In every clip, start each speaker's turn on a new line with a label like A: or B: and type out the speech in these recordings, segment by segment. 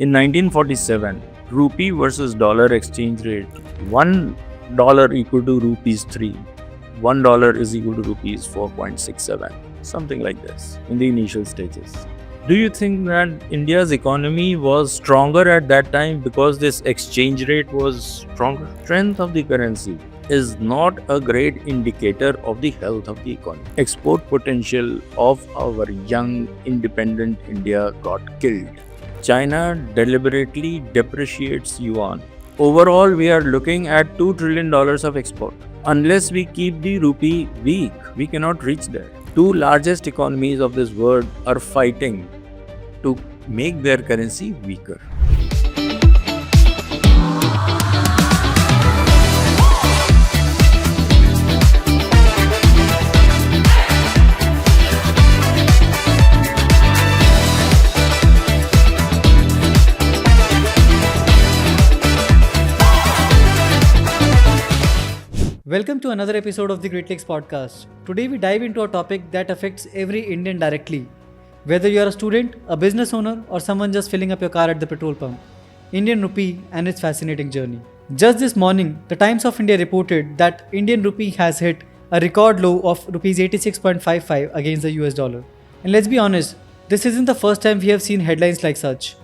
A: In 1947, rupee versus dollar exchange rate, $1 equal to rupees 3, $1 is equal to rupees 4.67, something like this in the initial stages. Do you think that India's economy was stronger at that time because this exchange rate was stronger? Strength of the currency is not a great indicator of the health of the economy. Export potential of our young independent India got killed. China deliberately depreciates yuan. Overall, we are looking at $2 trillion of export. Unless we keep the rupee weak, we cannot reach there. Two largest economies of this world are fighting to make their currency weaker.
B: Welcome to another episode of the Great Lakes podcast. Today we dive into a topic that affects every Indian directly. Whether you are a student, a business owner, or someone just filling up your car at the petrol pump, Indian rupee and its fascinating journey. Just this morning, the Times of India reported that Indian rupee has hit a record low of rupees 86.55 against the US dollar. And let's be honest, this isn't the first time we have seen headlines like such.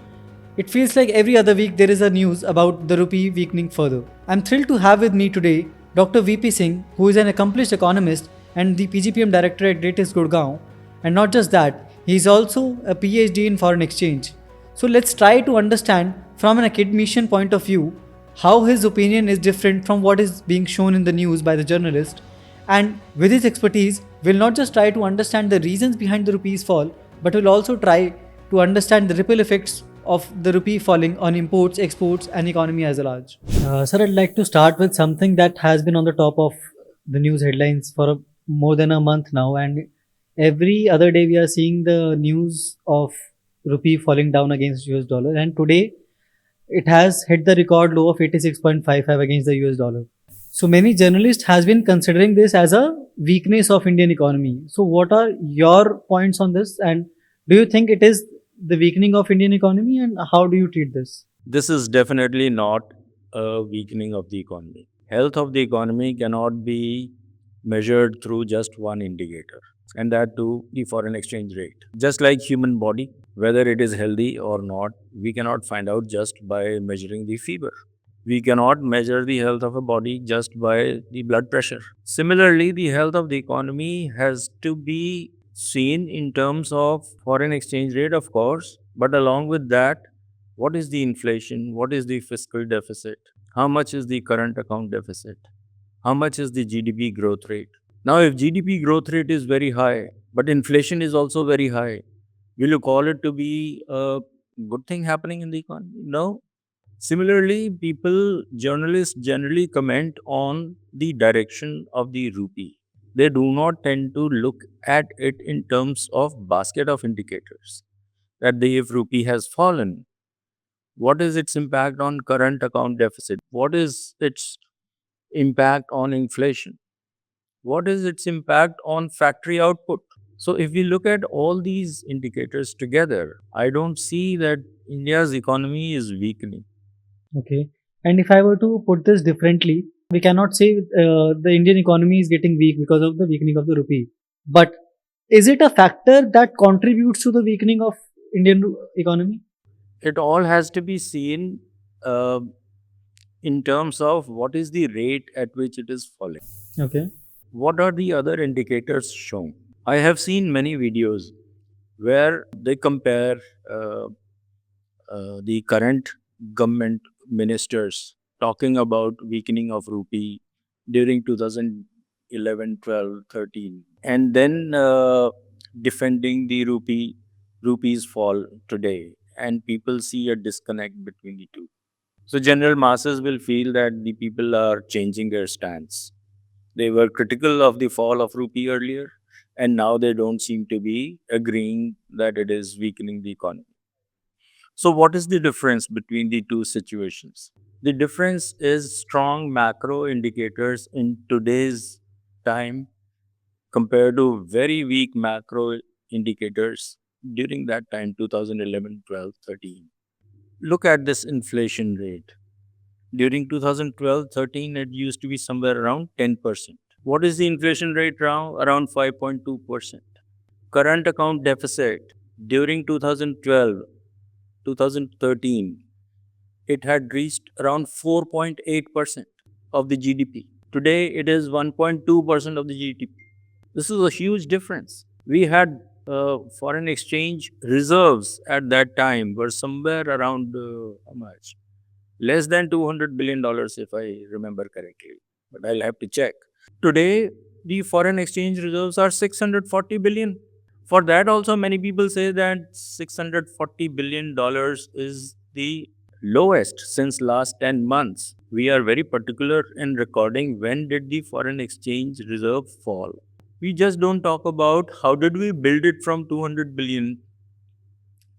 B: It feels like every other week there is a news about the rupee weakening further. I'm thrilled to have with me today Dr. Singh, who is an accomplished economist and the PGPM Director at Greatest Gurgaon. And not just that, he is also a PhD in foreign exchange. So let's try to understand from an academician point of view how his opinion is different from what is being shown in the news by the journalist. And with his expertise, we'll not just try to understand the reasons behind the rupee's fall, but we'll also try to understand the ripple effects of the rupee falling on imports, exports, and economy as a large. Sir, I'd like to start with something that has been on the top of the news headlines for more than a month now, and every other day we are seeing the news of rupee falling down against US dollar, and today it has hit the record low of 86.55 against the US dollar. So many journalists has been considering this as a weakness of Indian economy. So what are your points on this, and do you think it is the weakening of Indian economy, and how do you treat this?
A: This is definitely not a weakening of the economy. Health of the economy cannot be measured through just one indicator, and that too the foreign exchange rate. Just like human body, whether it is healthy or not, we cannot find out just by measuring the fever. We cannot measure the health of a body just by the blood pressure. Similarly, the health of the economy has to be seen in terms of foreign exchange rate, of course, but along with that, what is the inflation? What is the fiscal deficit? How much is the current account deficit? How much is the GDP growth rate? Now, if GDP growth rate is very high, but inflation is also very high, will you call it to be a good thing happening in the economy? No. Similarly, journalists generally comment on the direction of the rupee. They do not tend to look at it in terms of basket of indicators. That if rupee has fallen, what is its impact on current account deficit? What is its impact on inflation? What is its impact on factory output? So, if we look at all these indicators together, I don't see that India's economy is weakening.
B: Okay. And if I were to put this differently, we cannot say the Indian economy is getting weak because of the weakening of the rupee. But is it a factor that contributes to the weakening of Indian economy?
A: It all has to be seen uh, in terms of what is the rate at which it is falling.
B: Okay.
A: What are the other indicators shown? I have seen many videos where they compare uh, the current government ministers talking about weakening of rupee during 2011, 12, 13, and then defending the rupee's fall today, and people see a disconnect between the two. So general masses will feel that the people are changing their stance. They were critical of the fall of rupee earlier, and now they don't seem to be agreeing that it is weakening the economy. So, what is the difference between the two situations? The difference is strong macro indicators in today's time compared to very weak macro indicators during that time, 2011, 12, 13. Look at this inflation rate. During 2012-13, it used to be somewhere around 10%. What is the inflation rate now? Around 5.2%. Current account deficit during 2012, 2013, it had reached around 4.8% of the GDP. Today, it is 1.2% of the GDP. This is a huge difference. We had foreign exchange reserves at that time were somewhere around how much? Less than $200 billion, if I remember correctly, but I'll have to check. Today, the foreign exchange reserves are 640 billion. For that, also, many people say that $640 billion is the lowest since last 10 months. We are very particular in recording when did the foreign exchange reserve fall. We just don't talk about how did we build it from 200 billion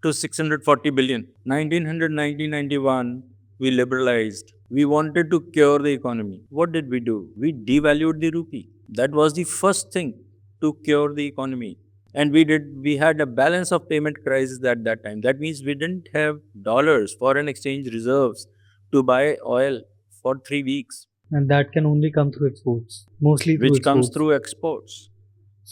A: to 640 billion. 1990-91, we liberalized. We wanted to cure the economy. What did we do? We devalued the rupee. That was the first thing to cure the economy. And we had a balance of payment crisis at that time. That means we didn't have dollars, foreign exchange reserves to buy oil for 3 weeks,
B: And that can only come through exports, mostly through
A: which comes
B: exports.
A: through exports.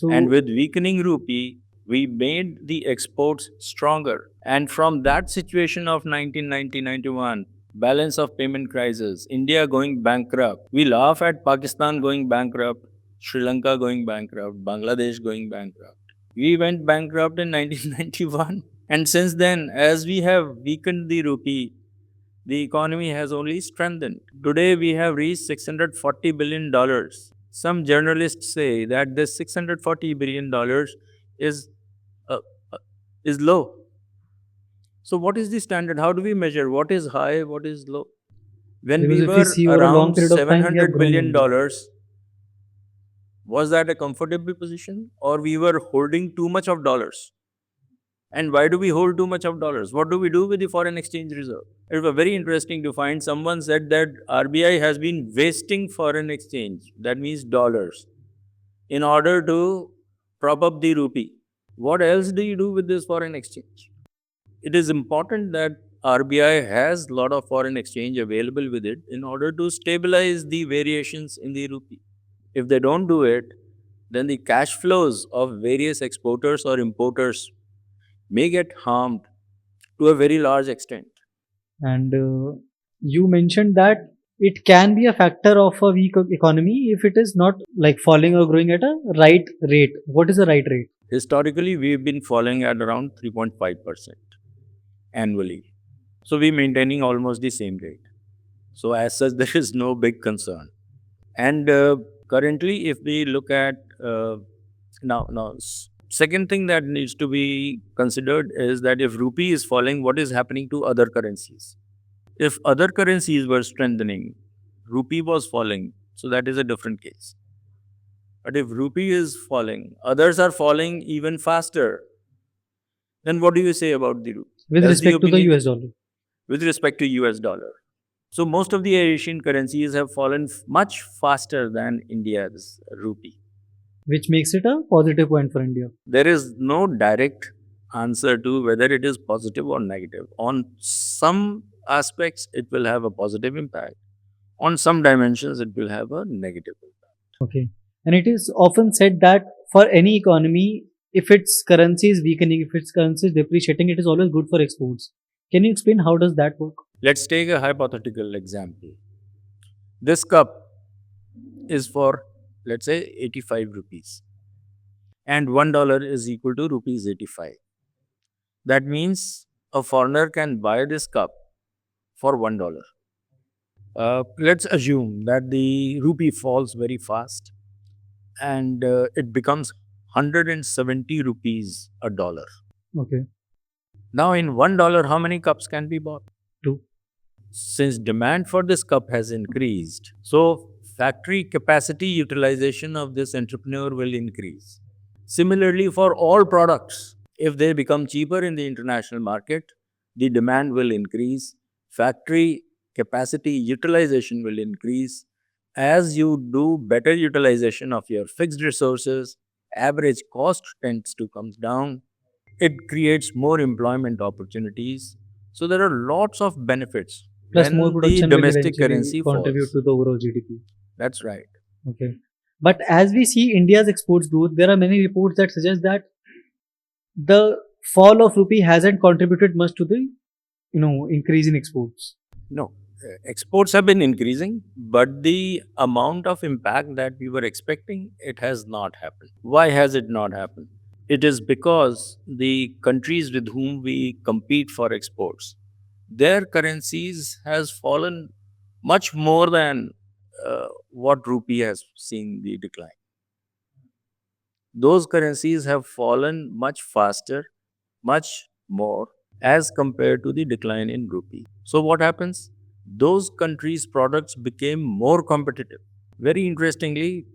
A: And
B: So,
A: with weakening rupee, we made the exports stronger. And from that situation of 1990-91, balance of payment crisis, India going bankrupt, we laugh at Pakistan going bankrupt, Sri Lanka going bankrupt, Bangladesh going bankrupt. We went bankrupt in 1991. And since then, as we have weakened the rupee, the economy has only strengthened. Today, we have reached $640 billion. Some journalists say that this $640 billion is, uh, uh, is low. So, what is the standard? How do we measure what is high, what is low? When
B: because
A: we
B: if we
A: were
B: see over a long
A: around
B: period of time, we have
A: $700
B: grown
A: billion,
B: only.
A: was that a comfortable position or we were holding too much of dollars? And why do we hold too much of dollars? What do we do with the foreign exchange reserve? It was very interesting to find someone said that RBI has been wasting foreign exchange, that means dollars, in order to prop up the rupee. What else do you do with this foreign exchange? It is important that RBI has a lot of foreign exchange available with it in order to stabilize the variations in the rupee. If they don't do it, then the cash flows of various exporters or importers may get harmed to a very large extent.
B: And you mentioned that it can be a factor of a weak economy if it is not like falling or growing at a right rate. What is the right rate?
A: Historically, we've been falling at around 3.5% annually. So we're maintaining almost the same rate. So as such, there is no big concern. And currently, if we look at second thing that needs to be considered is that if rupee is falling, what is happening to other currencies? If other currencies were strengthening, rupee was falling, so that is a different case. But if rupee is falling, others are falling even faster, then what do you say about the rupee?
B: With
A: That's the
B: respect to the
A: opinion
B: US dollar,
A: with respect to US dollar. So most of the Asian currencies have fallen much faster than India's rupee.
B: which makes it a positive point for India.
A: There is no direct answer to whether it is positive or negative. On some aspects, it will have a positive impact. On some dimensions, it will have a negative impact.
B: Okay. And it is often said that for any economy, if its currency is weakening, if its currency is depreciating, it is always good for exports. Can you explain how does that work?
A: Let's take a hypothetical example. This cup is for, let's say, 85 rupees, and $1 is equal to rupees 85. That means a foreigner can buy this cup for $1. Let's assume that the rupee falls very fast and it becomes 170 rupees a dollar.
B: Okay.
A: Now, in $1, how many cups can be bought?
B: Two.
A: Since demand for this cup has increased, so factory capacity utilization of this entrepreneur will increase. Similarly, for all products, if they become cheaper in the international market, the demand will increase, factory capacity utilization will increase. As you do better utilization of your fixed resources, average cost tends to come down. It creates more employment opportunities. So there are lots of benefits
B: Plus, more
A: when the
B: production will
A: domestic
B: eventually
A: currency
B: contribute
A: falls.
B: to the overall GDP.
A: That's right.
B: Okay. But as we see India's exports growth, there are many reports that suggest that the fall of rupee hasn't contributed much to the increase in exports.
A: No, exports have been increasing, but the amount of impact that we were expecting, it has not happened. Why has it not happened? It is because the countries with whom we compete for exports, their currencies has fallen much more than what rupee has seen the decline. Those currencies have fallen much faster, much more as compared to the decline in rupee. So what happens? Those countries' products became more competitive. Very interestingly,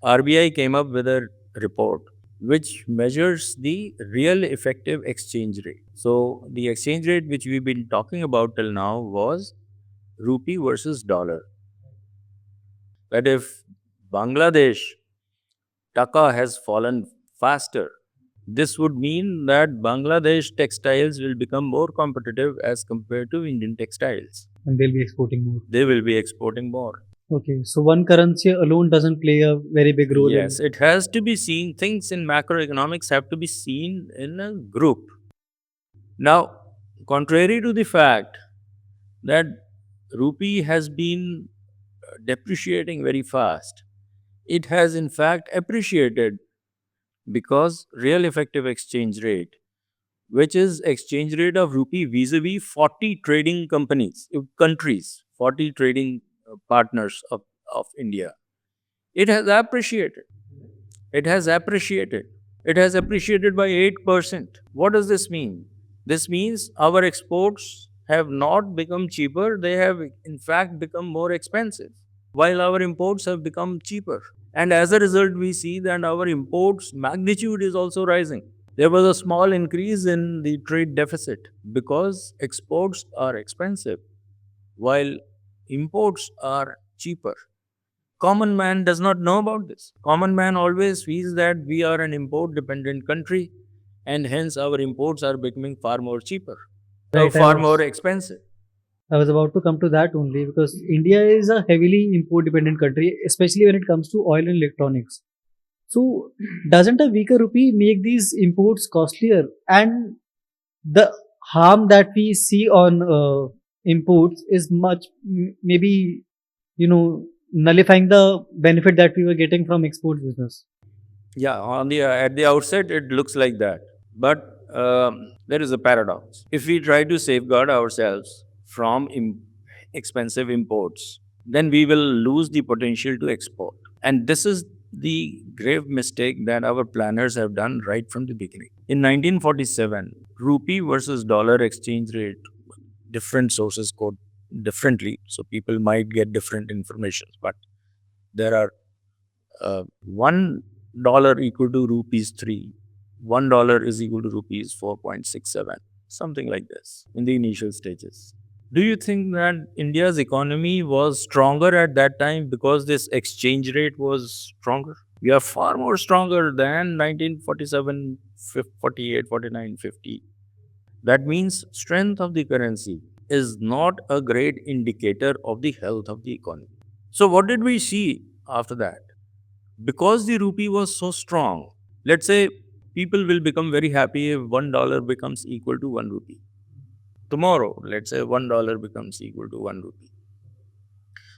A: RBI came up with a report which measures the real effective exchange rate. So the exchange rate which we've been talking about till now was rupee versus dollar. That if Bangladesh taka has fallen faster, this would mean that Bangladesh textiles will become more competitive as compared to Indian textiles.
B: And they'll be exporting more.
A: They will be exporting more.
B: Okay, so one currency alone doesn't play a very big role in.
A: Yes, it has to be seen. Things in macroeconomics have to be seen in a group. Now, contrary to the fact that rupee has been depreciating very fast, it has in fact appreciated because real effective exchange rate, which is exchange rate of rupee vis-a-vis 40 trading countries, 40 trading partners of India, it has appreciated. It has appreciated. It has appreciated by 8%. What does this mean? This means our exports have not become cheaper, they have in fact become more expensive, while our imports have become cheaper. And as a result, we see that our imports magnitude is also rising. There was a small increase in the trade deficit because exports are expensive while imports are cheaper. Common man does not know about this. Common man always feels that we are an import dependent country and hence our imports are becoming far more cheaper,
B: Right,
A: far more expensive.
B: I was about to come to that only because India is a heavily import dependent country, especially when it comes to oil and electronics. So, doesn't a weaker rupee make these imports costlier? And the harm that we see on imports is much, maybe, nullifying the benefit that we were getting from export business.
A: Yeah, on the at the outset, it looks like that. But there is a paradox. If we try to safeguard ourselves from expensive imports, then we will lose the potential to export. And this is the grave mistake that our planners have done right from the beginning. In 1947, rupee versus dollar exchange rate, different sources quote differently, so people might get different information. But there are $1 equal to rupees 3. $1 is equal to rupees 4.67, something like this in the initial stages. Do you think that India's economy was stronger at that time because this exchange rate was stronger? We are far more stronger than 1947, 48, 49, 50. That means strength of the currency is not a great indicator of the health of the economy. So what did we see after that? Because the rupee was so strong, let's say people will become very happy if $1 becomes equal to 1 rupee. Tomorrow, let's say $1 becomes equal to 1 rupee.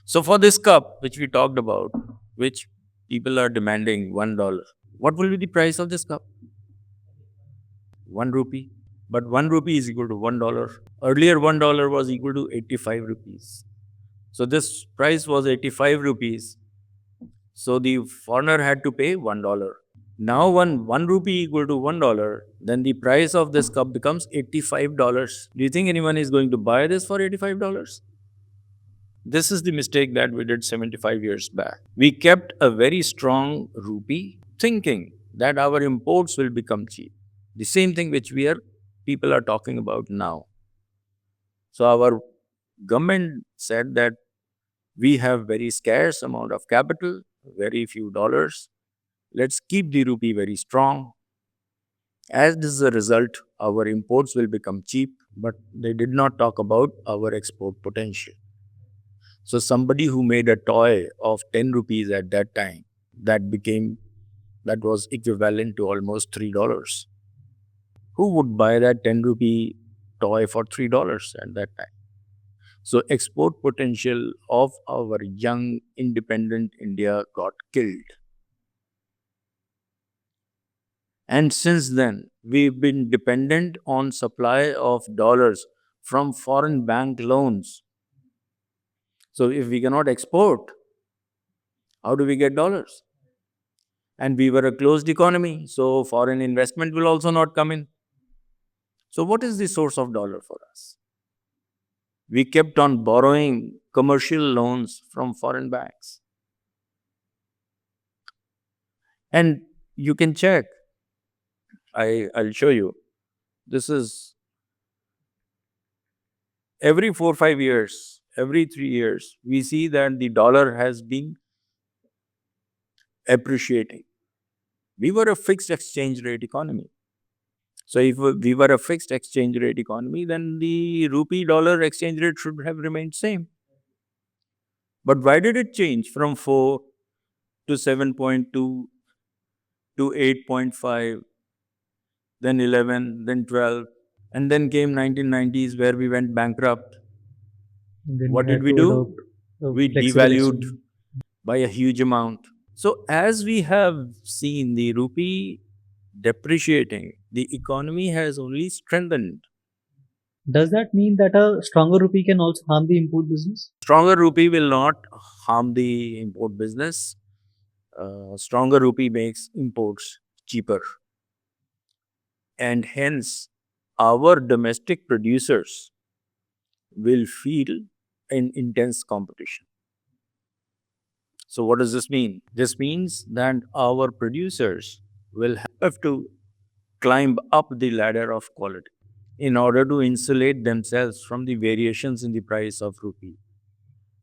A: So for this cup, which we talked about, which people are demanding $1, what will be the price of this cup? 1 rupee. But 1 rupee is equal to $1. Earlier, $1 was equal to 85 rupees. So this price was 85 rupees. So the foreigner had to pay $1. Now, when 1 rupee equal to $1, then the price of this cup becomes $85. Do you think anyone is going to buy this for $85? This is the mistake that we did 75 years back. We kept a very strong rupee, thinking that our imports will become cheap. The same thing which people are talking about now. So our government said that we have very scarce amount of capital, very few dollars. Let's keep the rupee very strong. As this is a result, our imports will become cheap. but they did not talk about our export potential. So somebody who made a toy of 10 rupees at that time, that was equivalent to almost $3. Who would buy that 10 rupee toy for $3 at that time? So export potential of our young independent India got killed. And since then, we've been dependent on supply of dollars from foreign bank loans. So if we cannot export, how do we get dollars? And we were a closed economy, so foreign investment will also not come in. So what is the source of dollar for us? We kept on borrowing commercial loans from foreign banks. And you can check. I'll show you. This is every 4 5 years, every 3 years, we see that the dollar has been appreciating. We were a fixed exchange rate economy. So if we were a fixed exchange rate economy, then the rupee dollar exchange rate should have remained same. But why did it change from 4 to 7.2 to 8.5, then 11, then 12, and then came 1990s where we went bankrupt?
B: And then
A: What
B: we
A: did
B: had
A: we
B: to
A: do?
B: adopt a
A: We
B: flexible
A: devalued
B: exchange.
A: by a huge amount. So as we have seen the rupee depreciating, the economy has only strengthened.
B: Does that mean that a stronger rupee can also harm the import business?
A: Stronger rupee will not harm the import business. Stronger rupee makes imports cheaper. And hence, our domestic producers will feel an intense competition. So, what does this mean? This means that our producers will have to climb up the ladder of quality in order to insulate themselves from the variations in the price of rupee.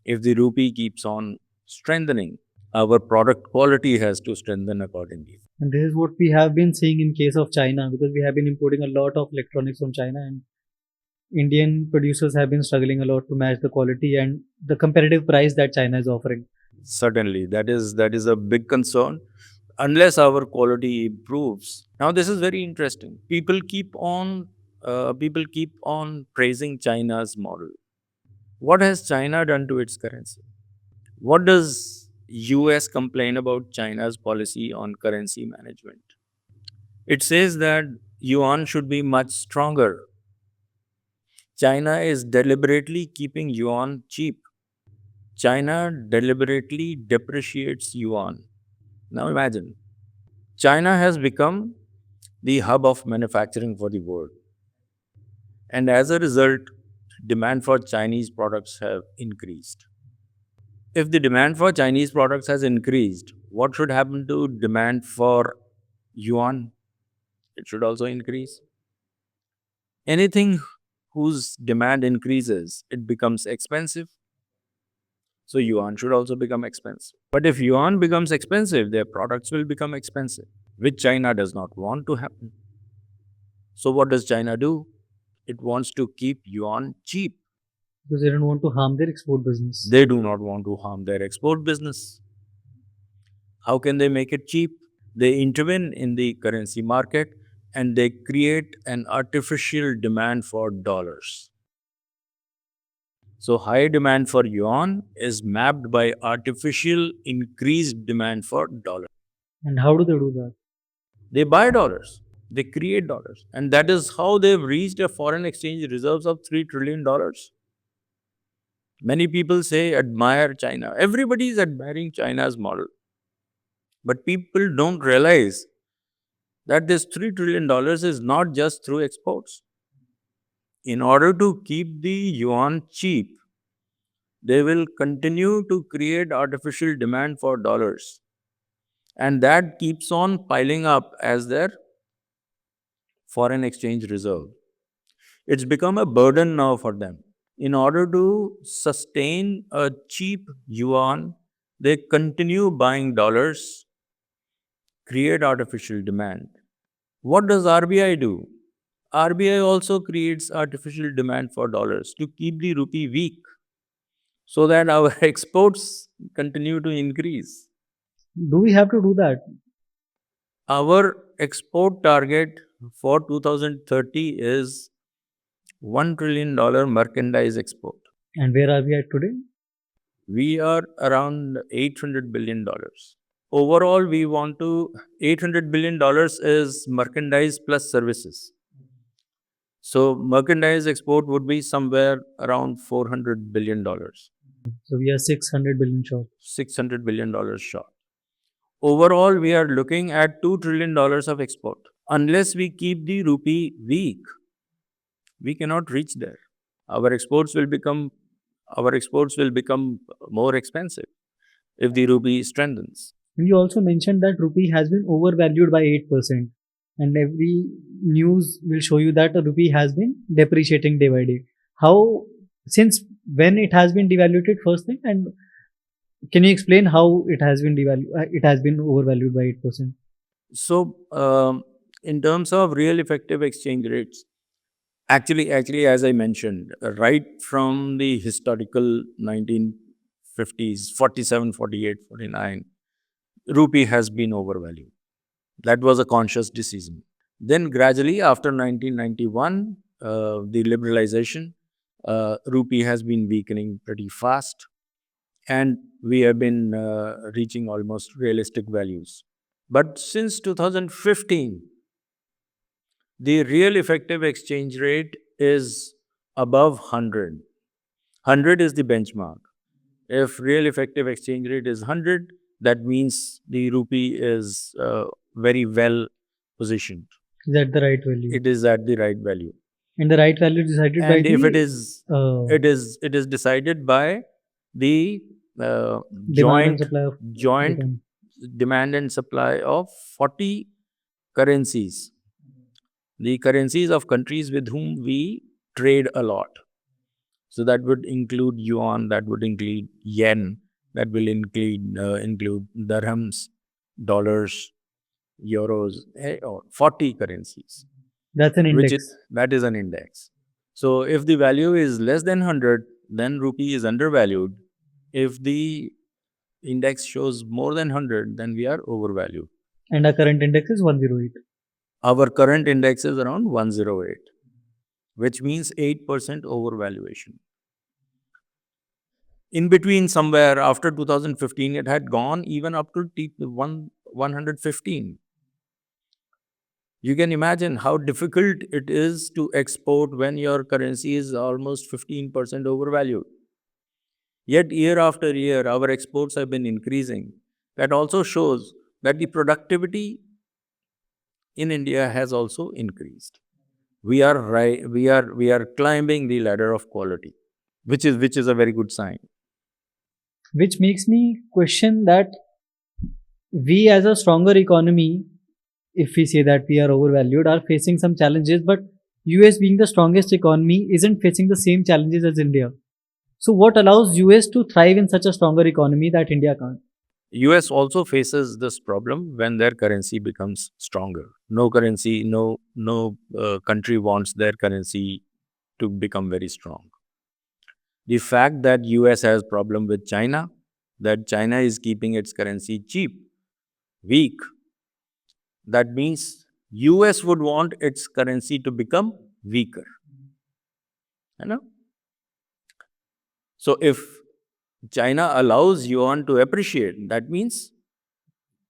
A: If the rupee keeps on strengthening, our product quality has to strengthen accordingly.
B: And this is what we have been seeing in case of China, because we have been importing a lot of electronics from China, and Indian producers have been struggling a lot to match the quality and the competitive price that China is offering.
A: Certainly, that is a big concern. Unless our quality improves. Now, this is very interesting. People keep on praising China's model. What has China done to its currency? What does US complain about China's policy on currency management? It says that yuan should be much stronger. China is deliberately keeping yuan cheap. China deliberately depreciates yuan. Now imagine, China has become the hub of manufacturing for the world. And as a result, demand for Chinese products have increased. If the demand for Chinese products has increased, what should happen to demand for yuan? It should also increase. Anything whose demand increases, it becomes expensive. So yuan should also become expensive. But if yuan becomes expensive, their products will become expensive, which China does not want to happen. So what does China do? It wants to keep yuan cheap.
B: Because they don't want to harm their export business.
A: They do not want to harm their export business. How can they make it cheap? They intervene in the currency market and they create an artificial demand for dollars. So, high demand for yuan is mapped by artificial increased demand for dollar.
B: And how do they do that?
A: They buy dollars, they create dollars, and that is how they've reached a foreign exchange reserves of $3 trillion. Many people say admire China. Everybody is admiring China's model. But people don't realize that this $3 trillion is not just through exports. In order to keep the yuan cheap, they will continue to create artificial demand for dollars. And that keeps on piling up as their foreign exchange reserve. It's become a burden now for them. In order to sustain a cheap yuan, they continue buying dollars, create artificial demand. What does RBI do? RBI also creates artificial demand for dollars to keep the rupee weak so that our exports continue to increase.
B: Do we have to do that?
A: Our export target for 2030 is $1 trillion merchandise export.
B: And where are we at today?
A: We are around $800 billion. Overall, we want to, $800 billion is merchandise plus services. So merchandise export would be somewhere around $400 billion,
B: So we are 600 billion short.
A: $600 billion short. Overall, we are looking at $2 trillion of export. Unless we keep the rupee weak, we cannot reach there. Our exports will become more expensive if the rupee strengthens.
B: And you also mentioned that rupee has been overvalued by 8%. And every news will show you that the rupee has been depreciating day by day. How, since when it has been devalued, first thing, and can you explain how it has been it has been overvalued by 8%?
A: So, in terms of real effective exchange rates, actually, as I mentioned, right from the historical 1950s, 47, 48, 49, rupee has been overvalued. That was a conscious decision. Then gradually, after 1991, the liberalization, rupee has been weakening pretty fast, and we have been reaching almost realistic values. But since 2015, the real effective exchange rate is above 100. 100 is the benchmark. If real effective exchange rate is 100, that means the rupee is very well positioned.
B: Is that the right value?
A: It is at the right value.
B: And the right value decided by
A: And if it
B: the
A: is,
B: uh,
A: it is decided by the
B: demand and
A: joint
B: supply of
A: joint
B: demand.
A: demand and supply of 40 currencies, the currencies of countries with whom we trade a lot. So that would include yuan, that would include yen, that will include dirhams, dollars, euros, 40 currencies,
B: That's an
A: which is
B: index.
A: that is an index. So if the value is less than 100, then rupee is undervalued. If the index shows more than 100, then we are overvalued.
B: And our current index is 108.
A: Our current index is around 108, which means 8% overvaluation. In between, somewhere after 2015, it had gone even up to 115. You can imagine how difficult it is to export when your currency is almost 15% overvalued. Yet, year after year, our exports have been increasing. That also shows that the productivity in India has also increased. We are climbing the ladder of quality, which is a very good sign.
B: Which makes me question that we as a stronger economy, if we say that we are overvalued, are facing some challenges, but US being the strongest economy isn't facing the same challenges as India. So what allows US to thrive in such a stronger economy that India can't?
A: US also faces this problem when their currency becomes stronger. No country wants their currency to become very strong. The fact that US has problem with China, that China is keeping its currency cheap, weak, that means US would want its currency to become weaker. You know? So if China allows yuan to appreciate, that means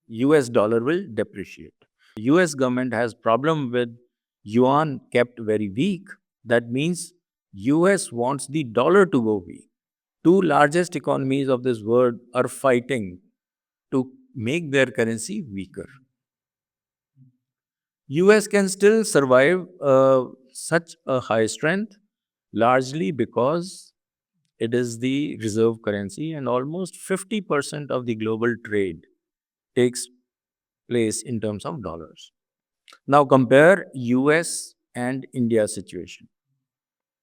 A: US dollar will depreciate. US government has problem with yuan kept very weak. That means US wants the dollar to go weak. Two largest economies of this world are fighting to make their currency weaker. US can still survive such a high strength largely because it is the reserve currency and almost 50% of the global trade takes place in terms of dollars. Now compare US and India situation.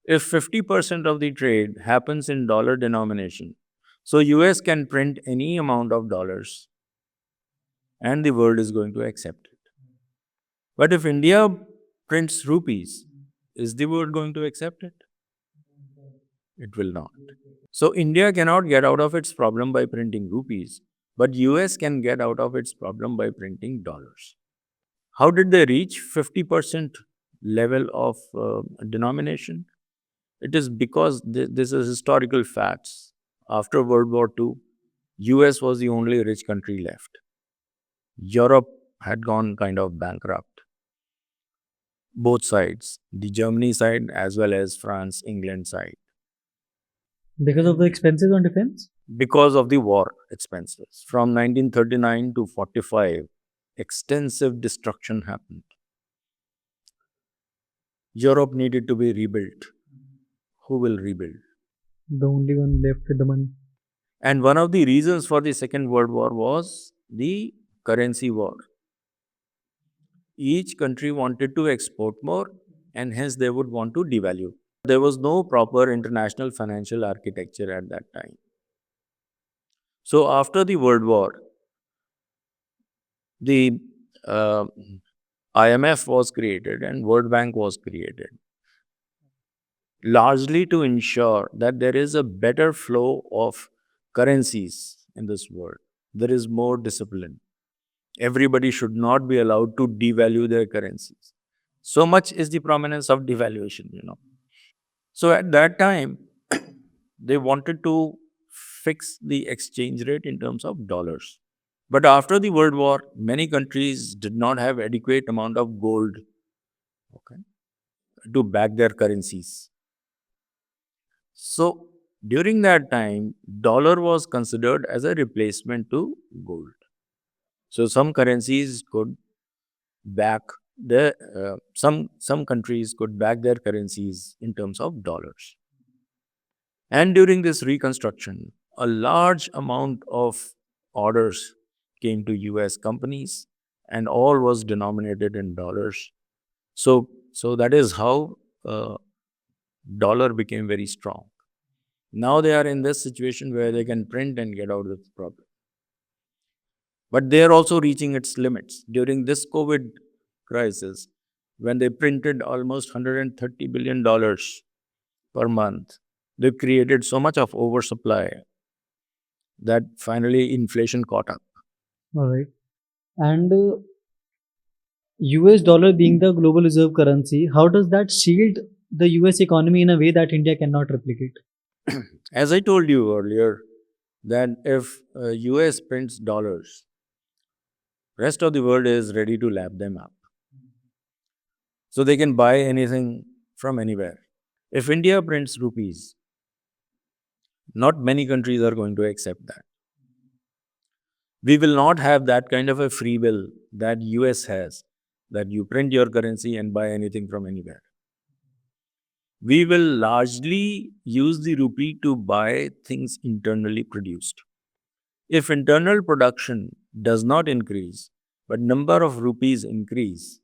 A: If 50% of the trade happens in dollar denomination, so US can print any amount of dollars and the world is going to accept it. But if India prints rupees, Is the world going to accept it? It will not. So India cannot get out of its problem by printing rupees, but US can get out of its problem by printing dollars. How did they reach 50% level of denomination? It is because this is historical facts. After World War II, US was the only rich country left. Europe had gone kind of bankrupt. Both sides, the Germany side as well as France, England side,
B: Because of the expenses on defense?
A: because of the war expenses. From 1939 to 45, extensive destruction happened. Europe needed to be rebuilt. Who will rebuild?
B: The only one left with the money.
A: And one of the reasons for the Second World War was the currency war. Each country wanted to export more, and hence they would want to devalue. There was no proper international financial architecture at that time. So after the World War, the uh, IMF was created and World Bank was created, largely to ensure that there is a better flow of currencies in this world. There is more discipline. Everybody should not be allowed to devalue their currencies. So much is the prominence of devaluation. So at that time, they wanted to fix the exchange rate in terms of dollars. But after the World War, many countries did not have adequate amount of gold, okay, to back their currencies. So during that time, dollar was considered as a replacement to gold. So some currencies could back some countries could back their currencies in terms of dollars. And during this reconstruction, a large amount of orders came to US companies and all was denominated in dollars. So that is how dollar became very strong. Now they are in this situation where they can print and get out of the problem. But they are also reaching its limits. During this COVID crisis, when they printed almost $130 billion per month, they created so much of oversupply that finally inflation caught up.
B: All right. And US dollar being the global reserve currency, how does that shield the US economy in a way that India cannot replicate?
A: As I told you earlier, that if US prints dollars, rest of the world is ready to lap them up. So they can buy anything from anywhere. If India prints rupees, not many countries are going to accept that. We will not have that kind of a free will that US has, that you print your currency and buy anything from anywhere. We will largely use the rupee to buy things internally produced. If internal production does not increase, but number of rupees increase,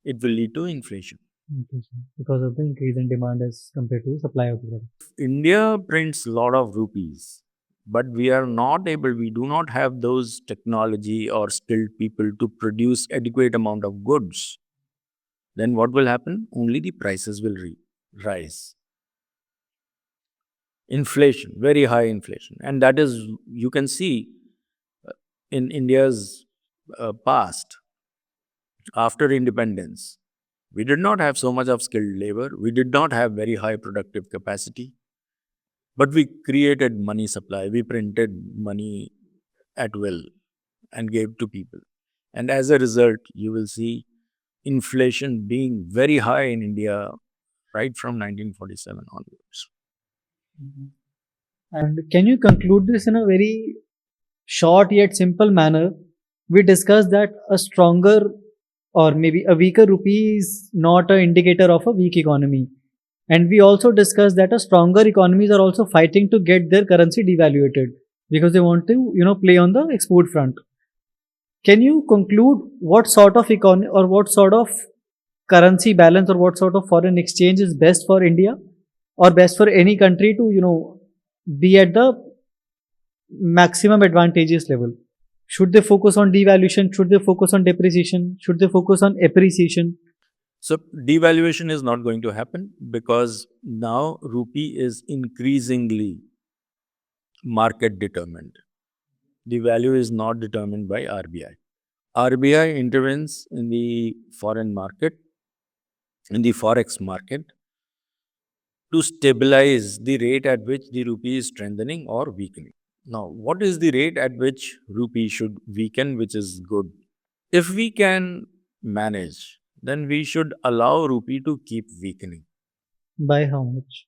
A: it will lead to inflation.
B: Inflation, because of the increase in demand as compared to supply of the product.
A: India prints a lot of rupees, but we do not have those technology or skilled people to produce adequate amount of goods. Then what will happen? Only the prices will rise. Inflation, very high inflation. And that is, you can see in India's past, after independence, we did not have so much of skilled labor. We did not have very high productive capacity. But we created money supply. We printed money at will and gave to people. And as a result, you will see inflation being very high in India right from 1947 onwards.
B: Mhm. And can you conclude this in a very short yet simple manner? We discussed that a stronger or maybe a weaker rupee is not an indicator of a weak economy. And we also discussed that a stronger economies are also fighting to get their currency devaluated because they want to, play on the export front. Can you conclude what sort of economy or what sort of currency balance or what sort of foreign exchange is best for India or best for any country to, be at the maximum advantageous level? Should they focus on devaluation? Should they focus on depreciation? Should they focus on appreciation?
A: So devaluation is not going to happen because now rupee is increasingly market determined. The value is not determined by RBI. RBI intervenes in the foreign market, in the forex market, to stabilize the rate at which the rupee is strengthening or weakening. Now, what is the rate at which rupee should weaken, which is good? If we can manage, then we should allow rupee to keep weakening.
B: By how much?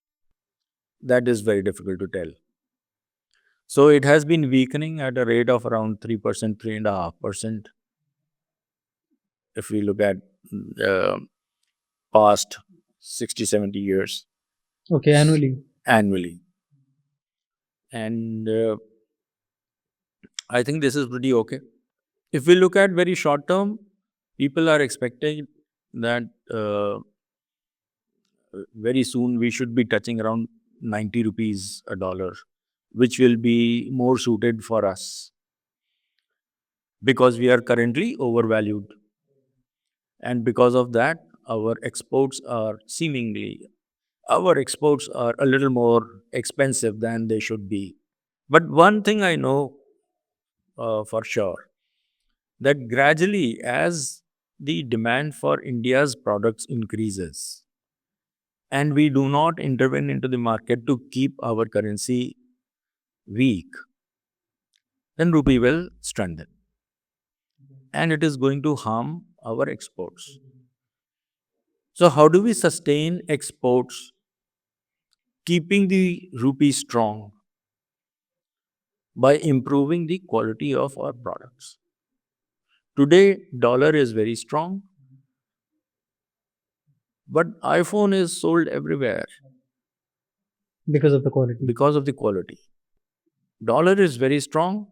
A: That is very difficult to tell. So it has been weakening at a rate of around 3%, 3.5%. If we look at the past 60, 70 years
B: Okay, annually.
A: annually. And I think this is pretty okay. If we look at very short term, people are expecting that very soon we should be touching around 90 rupees a dollar, which will be more suited for us because we are currently overvalued. And because of that, our exports are seemingly, our exports are a little more expensive than they should be. But one thing I know for sure that gradually, as the demand for India's products increases, and we do not intervene into the market to keep our currency weak, then rupee will strengthen and it is going to harm our exports. So, how do we sustain exports, keeping the rupee strong by improving the quality of our products? Today, dollar is very strong, but iPhone is sold everywhere
B: Because of the quality.
A: because of the quality. Dollar is very strong,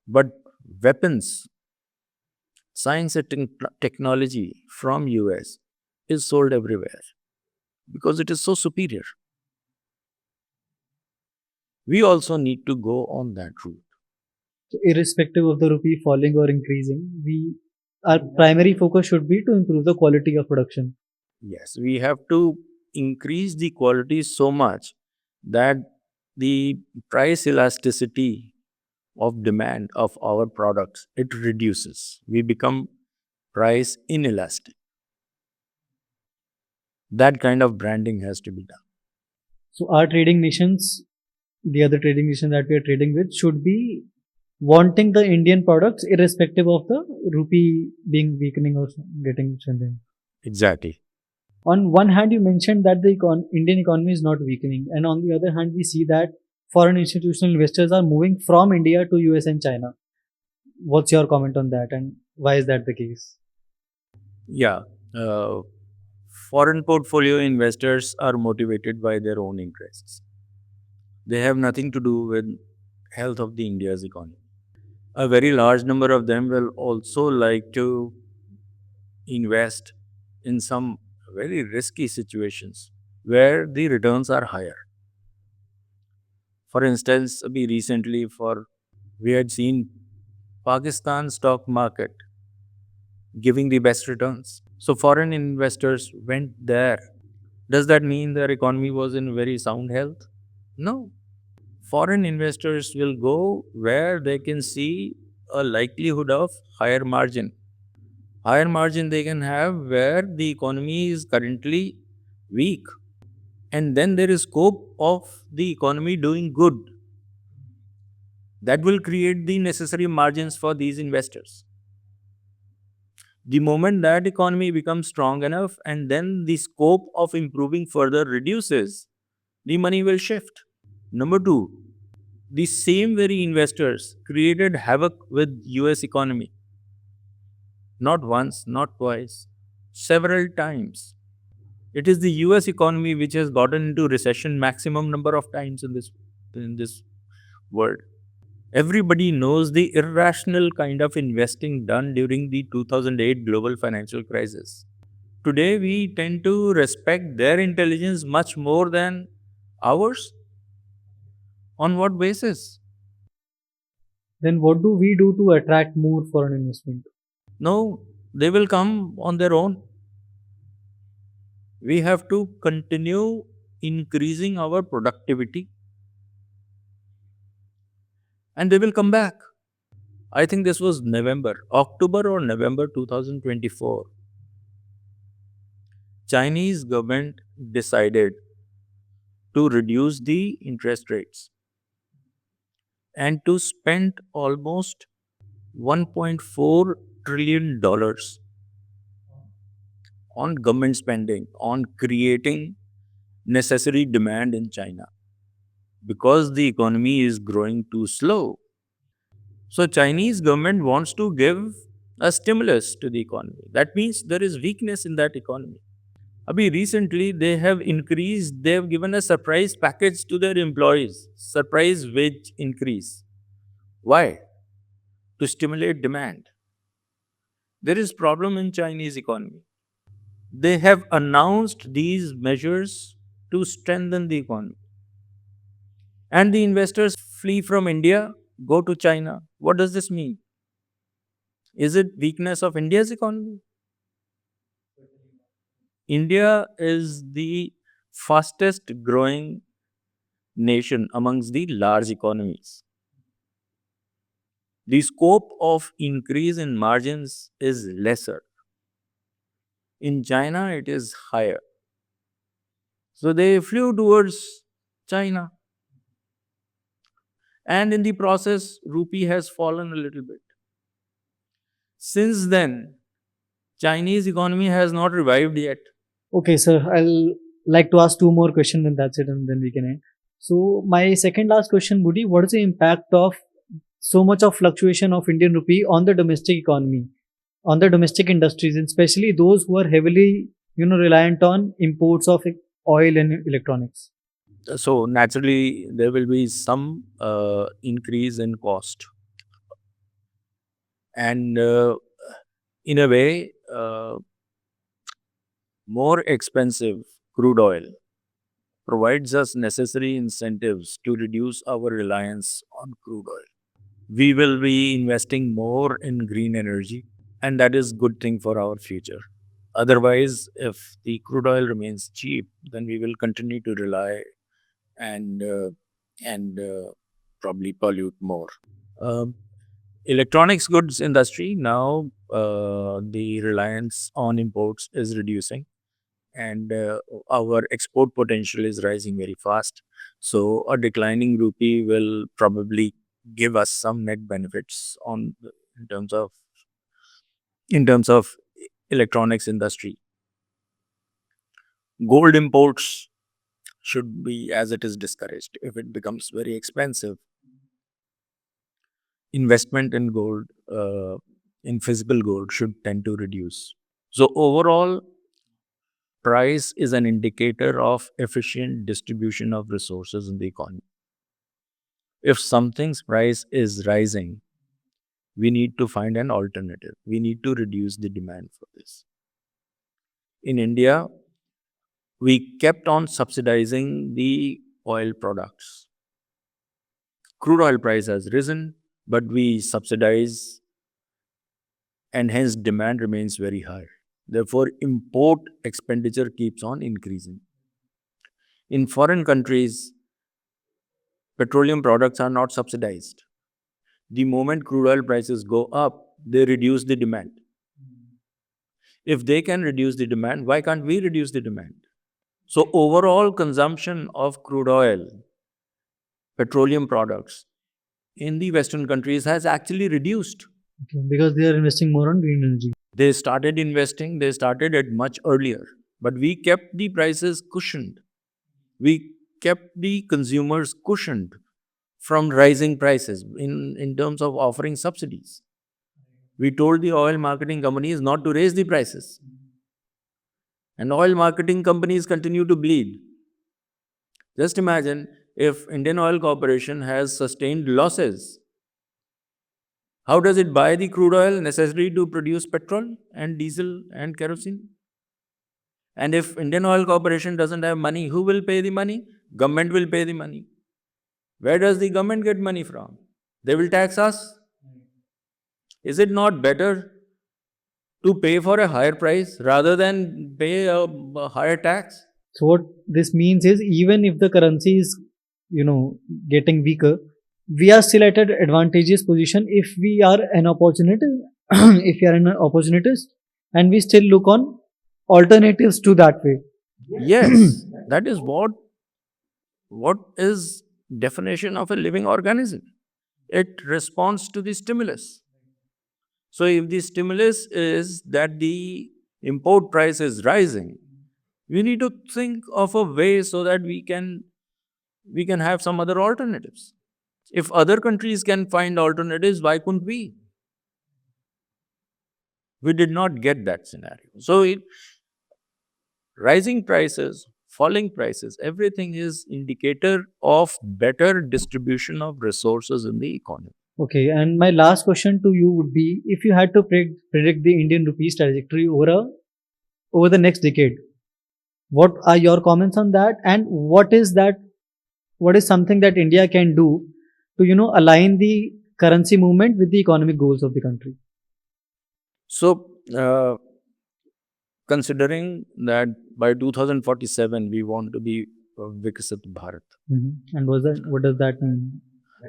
A: but weapons, science and technology from US is sold everywhere because it is so superior. We also need to go on that route.
B: So irrespective of the rupee falling or increasing, we our primary focus should be to improve the quality of production.
A: Yes, we have to increase the quality so much that the price elasticity of demand of our products it reduces. We become price inelastic. That kind of branding has to be done.
B: So our trading nations, the other trading nation that we are trading with, should be wanting the Indian products irrespective of the rupee being weakening or getting strengthened.
A: Exactly.
B: On one hand, you mentioned that the Indian economy is not weakening, and on the other hand, we see that foreign institutional investors are moving from India to US and China. What's your comment on that, and why is that the case?
A: Yeah. Uh, Foreign portfolio investors are motivated by their own interests. They have nothing to do with health of the India's economy. A very large number of them will also like to invest in some very risky situations where the returns are higher. For instance, we had seen Pakistan stock market giving the best returns. So foreign investors went there. Does that mean their economy was in very sound health? No. Foreign investors will go where they can see a likelihood of higher margin. Higher margin they can have where the economy is currently weak. And then there is scope of the economy doing good. That will create the necessary margins for these investors. The moment that economy becomes strong enough and then the scope of improving further reduces, the money will shift. Number two, the same very investors created havoc with US economy. Not once, not twice, several times. It is the US economy which has gotten into recession maximum number of times in this world. Everybody knows the irrational kind of investing done during the 2008 global financial crisis. Today, we tend to respect their intelligence much more than ours. On what basis?
B: Then what do we do to attract more foreign investment?
A: No, they will come on their own. We have to continue increasing our productivity and they will come back. I think this was October or November 2024. Chinese government decided to reduce the interest rates and to spend almost $1.4 trillion on government spending, on creating necessary demand in China because the economy is growing too slow. So Chinese government wants to give a stimulus to the economy. That means there is weakness in that economy. Abhi recently they have given a surprise package to their employees, surprise wage increase. Why? To stimulate demand. There is problem in Chinese economy. They have announced these measures to strengthen the economy. And the investors flee from India, go to China. What does this mean? Is it weakness of India's economy? India is the fastest growing nation amongst the large economies. The scope of increase in margins is lesser. In China, it is higher. So they flew towards China. And in the process, rupee has fallen a little bit. Since then, Chinese economy has not revived yet.
B: Okay, sir. I'll like to ask two more questions, and that's it, and then we can end. So my second last question would be: what is the impact of so much of fluctuation of Indian rupee on the domestic economy, on the domestic industries, and especially those who are heavily, reliant on imports of oil and electronics?
A: So naturally, there will be some increase in cost. And in a way, more expensive crude oil provides us necessary incentives to reduce our reliance on crude oil. We will be investing more in green energy, and that is good thing for our future. Otherwise, if the crude oil remains cheap, then we will continue to rely and probably pollute more. Um, Electronics goods industry now the reliance on imports is reducing and our export potential is rising very fast. So a declining rupee will probably give us some net benefits in terms of in terms of electronics industry. Gold imports should be as it is discouraged. If it becomes very expensive, investment in gold, in physical gold, should tend to reduce. So overall, price is an indicator of efficient distribution of resources in the economy. If something's price is rising, we need to find an alternative. We need to reduce the demand for this. In India, we kept on subsidizing the oil products. Crude oil price has risen, but we subsidize and hence demand remains very high. Therefore, import expenditure keeps on increasing. In foreign countries, petroleum products are not subsidized. The moment crude oil prices go up, they reduce the demand. If they can reduce the demand, why can't we reduce the demand? So, overall consumption of crude oil, petroleum products in the Western countries has actually reduced.
B: Okay, because they are investing more on green energy.
A: They started investing, they started at much earlier, but we kept the prices cushioned. We kept the consumers cushioned from rising prices in terms of offering subsidies. We told the oil marketing companies not to raise the prices. And oil marketing companies continue to bleed. Just imagine if Indian Oil Corporation has sustained losses. How does it buy the crude oil necessary to produce petrol and diesel and kerosene? And if Indian Oil Corporation doesn't have money, who will pay the money? Government will pay the money. Where does the government get money from? They will tax us. Is it not better to pay for a higher price rather than pay a higher tax.
B: So what this means is, even if the currency is, getting weaker, we are still at an advantageous position if we are an opportunity, if we are an opportunist, and we still look on alternatives to that way.
A: Yes, that is what is definition of a living organism. It responds to the stimulus. So if the stimulus is that the import price is rising, we need to think of a way so that we can have some other alternatives. If other countries can find alternatives, why couldn't we? We did not get that scenario. So rising prices, falling prices, everything is indicator of better distribution of resources in the economy.
B: Okay, and my last question to you would be, if you had to predict the Indian rupee's trajectory over the next decade, what are your comments on that, and what is something that India can do to align the currency movement with the economic goals of the country?
A: So, considering that by 2047 we want to be Vikasit Bharat,
B: And what does that mean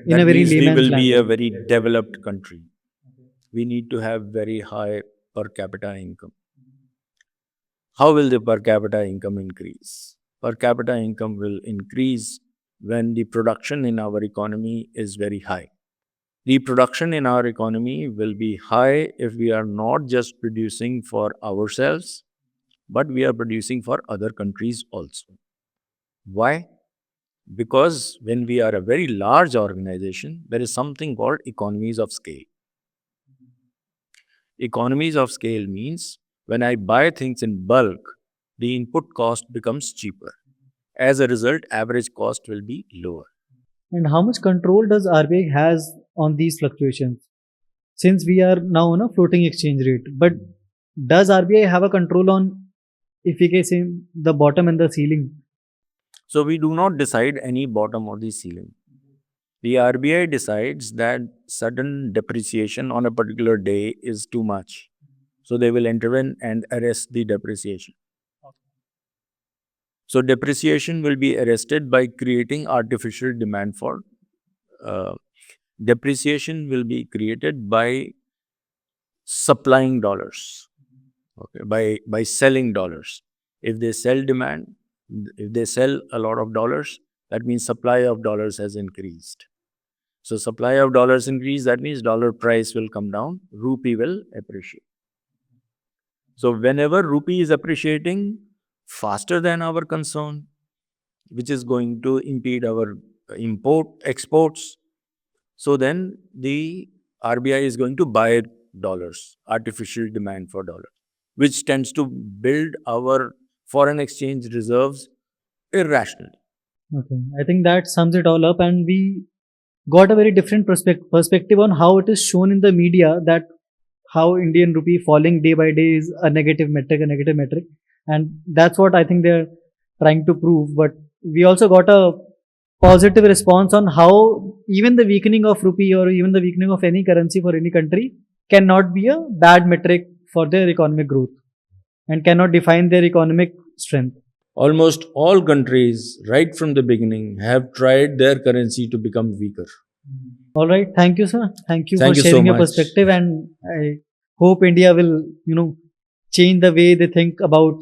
B: in
A: that
B: a very
A: means we
B: layman's
A: will be a
B: language?
A: very developed country. We need to have very high per capita income. How will the per capita income increase? Per capita income will increase when the production in our economy is very high. The production in our economy will be high if we are not just producing for ourselves, but we are producing for other countries also. Why? Because when we are a very large organization, there is something called economies of scale. Economies of scale means when I buy things in bulk, the input cost becomes cheaper. As a result, average cost will be lower.
B: And how much control does RBI has on these fluctuations? Since we are now on a floating exchange rate, but does RBI have a control on, if we can say, the bottom and the ceiling?
A: So we do not decide any bottom or the ceiling. The RBI decides that sudden depreciation on a particular day is too much. So they will intervene and arrest the depreciation. So depreciation will be arrested by creating artificial demand for depreciation will be created by supplying dollars, okay, by selling dollars. If they sell demand, if they sell a lot of dollars, that means supply of dollars has increased. So supply of dollars increase, that means dollar price will come down, rupee will appreciate. So whenever rupee is appreciating faster than our concern, which is going to impede our import exports, so then the RBI is going to buy dollars, artificial demand for dollars, which tends to build our foreign exchange reserves irrationally.
B: Okay, I think that sums it all up, and we got a very different perspective on how it is shown in the media, that how Indian rupee falling day by day is a negative metric, and that's what I think they're trying to prove. But we also got a positive response on how even the weakening of rupee or even the weakening of any currency for any country cannot be a bad metric for their economic growth and cannot define their economic strength.
A: Almost all countries, right from the beginning, have tried their currency to become weaker.
B: All right. Thank you, sir. Thank you for
A: Thank you so
B: sharing your
A: much.
B: perspective. And I hope India will, change the way they think about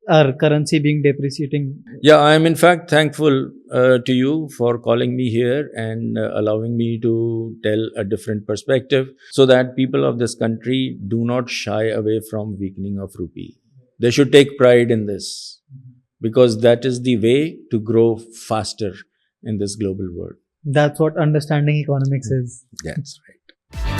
B: our currency being depreciating.
A: Yeah, I am in fact thankful to you for calling me here and allowing me to tell a different perspective so that people of this country do not shy away from weakening of rupee. They should take pride in this because that is the way to grow faster in this global world.
B: That's what understanding economics is.
A: That's right.